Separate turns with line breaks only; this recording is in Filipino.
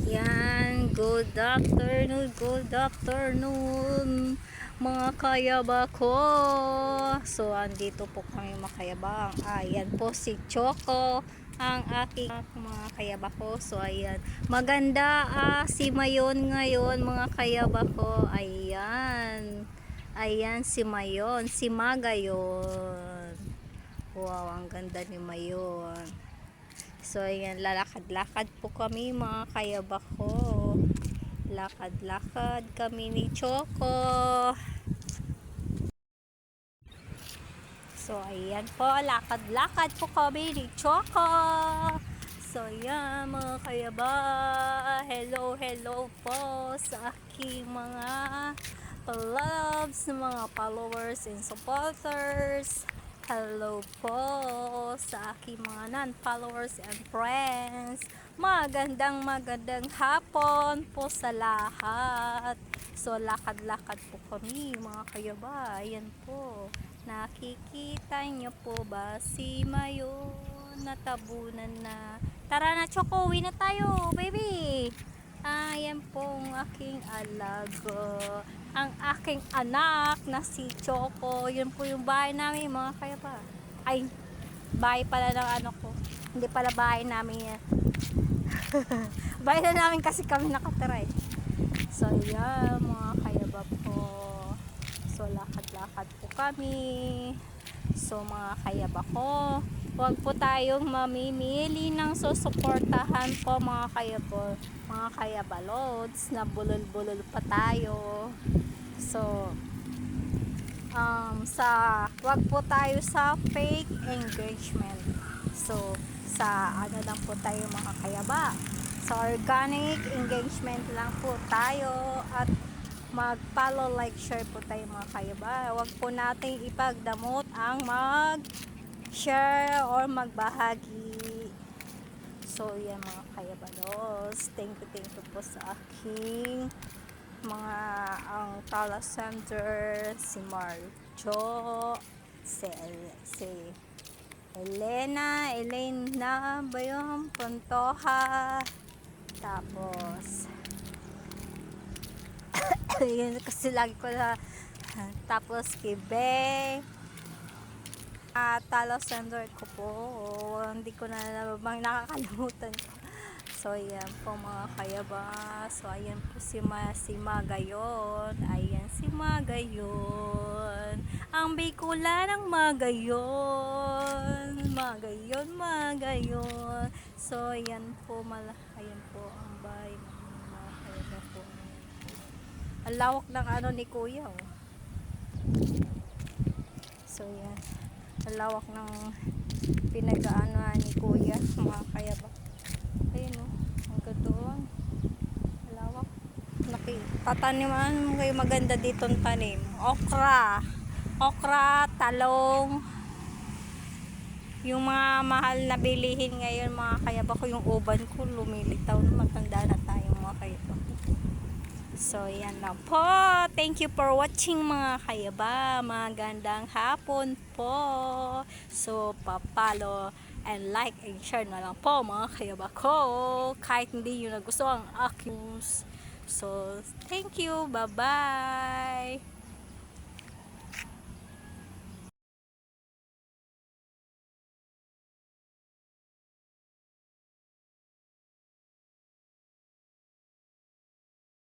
Yan, good afternoon mga kayaba ko. So, andito po kami mga kayabang. Ayan po si Choco, ang aking mga kayaba ko. So, ayan. Maganda si Mayon ngayon mga kayaba ko. Ayan. Ayan si Mayon, si Magayon. Wow, ang ganda ni Mayon. So, ayan, lalakad-lakad po kami mga kayaba ko. Lakad-lakad kami ni Choco. So, ayan po, lakad-lakad po kami ni Choco. So, ayan mga kayaba. Hello po sa aking mga loves, mga followers and supporters. Hello po sa aking mga non-followers and friends. Magandang hapon po sa lahat. So, lakad-lakad po kami mga kayaba. Ayan po. Nakikita nyo po ba si Mayon? Natabunan na. Tara na, Choco, uwi na tayo, baby. Ayan po ang aking alaga. Ang aking anak na si Choco. Yun po yung bahay namin mga kayaba. Ay, bahay pala ng ano ko. Hindi pala bahay namin yan. Bahay na namin kasi kami nakatira eh. So, yan mga kayaba po. So, lakad-lakad po kami. So, mga kayaba ko, huwag po tayong mamimili ng susuportahan po mga kayaba loads na bulol-bulol pa tayo. So, wag po tayo sa fake engagement. So, sa ano lang po tayo mga kayaba. Sa organic engagement lang po tayo at mag-follow, like, share po tayo mga kayaba. Huwag po natin ipagdamot ang mag-share or magbahagi. So, yan mga kayabalos. Thank you po sa aking mga ang Tala Center, si Marjo, si Elena ba yung Puntoha, tapos yun kasi lagi ko na, tapos Kibe, Talo Center ko po, hindi ko na nakakalimutan ko. So, ayan po mga kayaba. So, ayan po si Magayon. Ayan si Magayon. Ang bikula ng Magayon. Magayon. So, ayan po. Ayan po ang bahay ng mga kayaba po. Ang lawak ng ano ni Kuya. Oh. So, ayan. Ang lawak ng pinag-aanoan ni Kuya. Mga kayaba. Ayun o, hanggang doon. Malawak. Tataniman kayo maganda dito ang tanim. Okra, talong. Yung mga mahal na bilihin ngayon mga kayaba ko, yung uban ko lumilitaw na, matanda na tayo mga kayaba. So, yan lang po. Thank you for watching mga kayaba. Magandang hapon po. So, papalo and like and share na lang po mga kayaba ko. Kahit hindi nyo nagustuhan ang aking. So, thank you. Bye-bye.